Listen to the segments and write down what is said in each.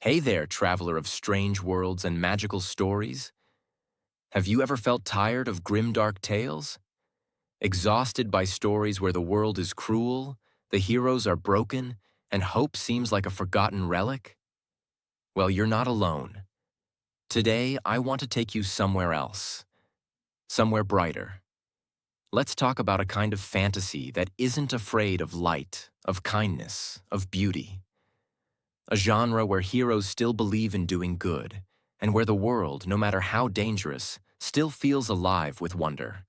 Hey there, traveler of strange worlds and magical stories. Have you ever felt tired of grimdark tales? Exhausted by stories where the world is cruel, the heroes are broken, and hope seems like a forgotten relic? Well, you're not alone. Today, I want to take you somewhere else, somewhere brighter. Let's talk about a kind of fantasy that isn't afraid of light, of kindness, of beauty. A genre where heroes still believe in doing good, and where the world, no matter how dangerous, still feels alive with wonder.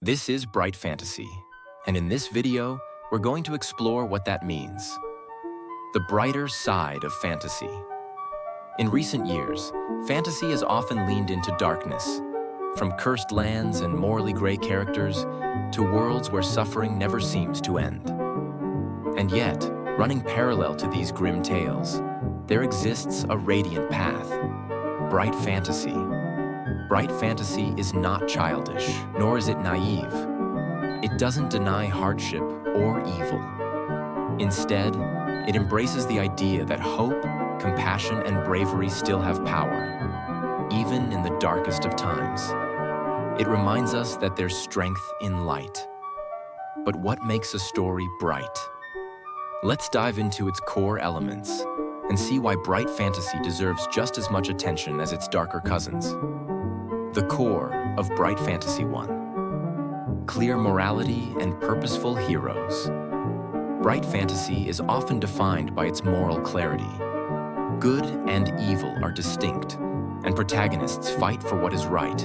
This is Bright Fantasy, and in this video, we're going to explore what that means. The brighter side of fantasy. In recent years, fantasy has often leaned into darkness, from cursed lands and morally gray characters to worlds where suffering never seems to end. And yet, running parallel to these grim tales, there exists a radiant path, bright fantasy. Bright fantasy is not childish, nor is it naive. It doesn't deny hardship or evil. Instead, it embraces the idea that hope, compassion, and bravery still have power, even in the darkest of times. It reminds us that there's strength in light. But what makes a story bright? Let's dive into its core elements and see why bright fantasy deserves just as much attention as its darker cousins. The core of Bright Fantasy 1. Clear morality and purposeful heroes. Bright fantasy is often defined by its moral clarity. Good and evil are distinct, and protagonists fight for what is right.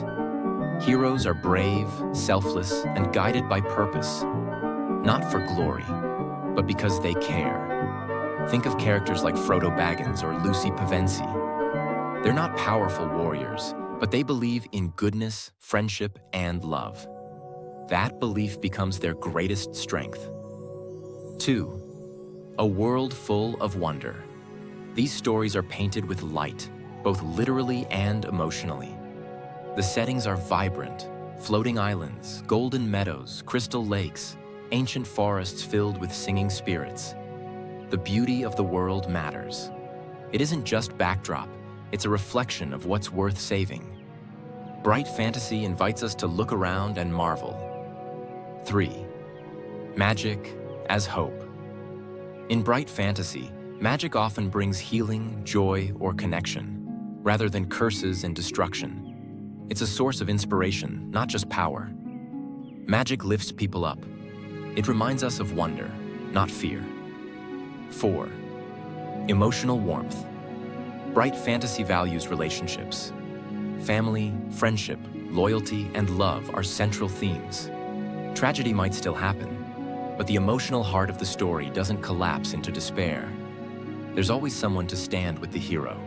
Heroes are brave, selfless, and guided by purpose, not for glory, but because they care. Think of characters like Frodo Baggins or Lucy Pevensie. They're not powerful warriors, but they believe in goodness, friendship, and love. That belief becomes their greatest strength. 2. A world full of wonder. These stories are painted with light, both literally and emotionally. The settings are vibrant: floating islands, golden meadows, crystal lakes, ancient forests filled with singing spirits. The beauty of the world matters. It isn't just backdrop, it's a reflection of what's worth saving. Bright fantasy invites us to look around and marvel. 3. Magic as hope. In bright fantasy, magic often brings healing, joy, or connection, rather than curses and destruction. It's a source of inspiration, not just power. Magic lifts people up. It reminds us of wonder, not fear. 4. Emotional warmth. Bright fantasy values relationships. Family, friendship, loyalty, and love are central themes. Tragedy might still happen, but the emotional heart of the story doesn't collapse into despair. There's always someone to stand with the hero,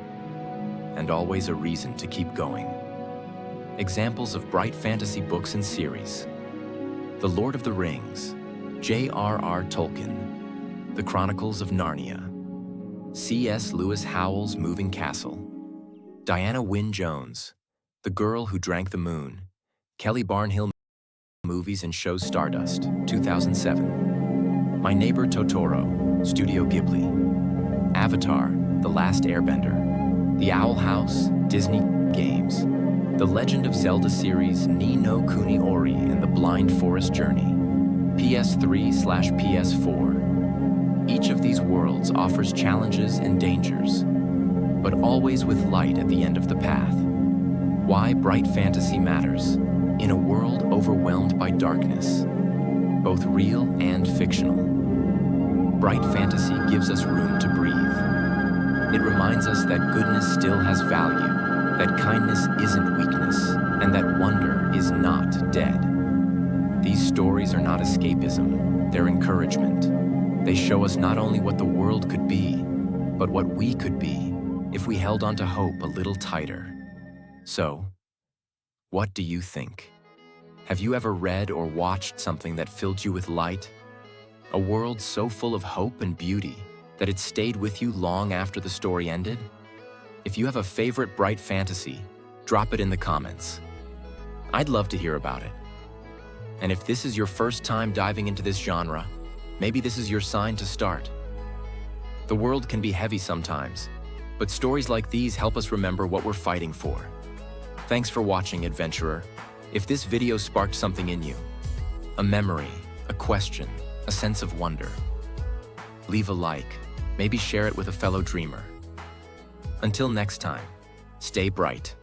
and always a reason to keep going. Examples of bright fantasy books and series. The Lord of the Rings, J.R.R. Tolkien. The Chronicles of Narnia, C.S. Lewis Howell's Moving Castle. Diana Wynne Jones, The Girl Who Drank the Moon. Kelly Barnhill Movies and Shows Stardust, 2007. My Neighbor Totoro, Studio Ghibli. Avatar, The Last Airbender. The Owl House, Disney Games. The Legend of Zelda series Ni no Kuni Ori and the Blind Forest Journey, PS3/PS4. Each of these worlds offers challenges and dangers, but always with light at the end of the path. Why bright fantasy matters in a world overwhelmed by darkness, both real and fictional. Bright fantasy gives us room to breathe. It reminds us that goodness still has value, that kindness isn't weakness, and that wonder is not dead. These stories are not escapism, they're encouragement. They show us not only what the world could be, but what we could be if we held on to hope a little tighter. So, what do you think? Have you ever read or watched something that filled you with light? A world so full of hope and beauty that it stayed with you long after the story ended? If you have a favorite bright fantasy, drop it in the comments. I'd love to hear about it. And if this is your first time diving into this genre, maybe this is your sign to start. The world can be heavy sometimes, But stories like these help us remember what we're fighting for. Thanks for watching, adventurer. If this video sparked something in you, a memory, a question, a sense of wonder, leave a like, maybe share it with a fellow dreamer. Until next time, stay bright.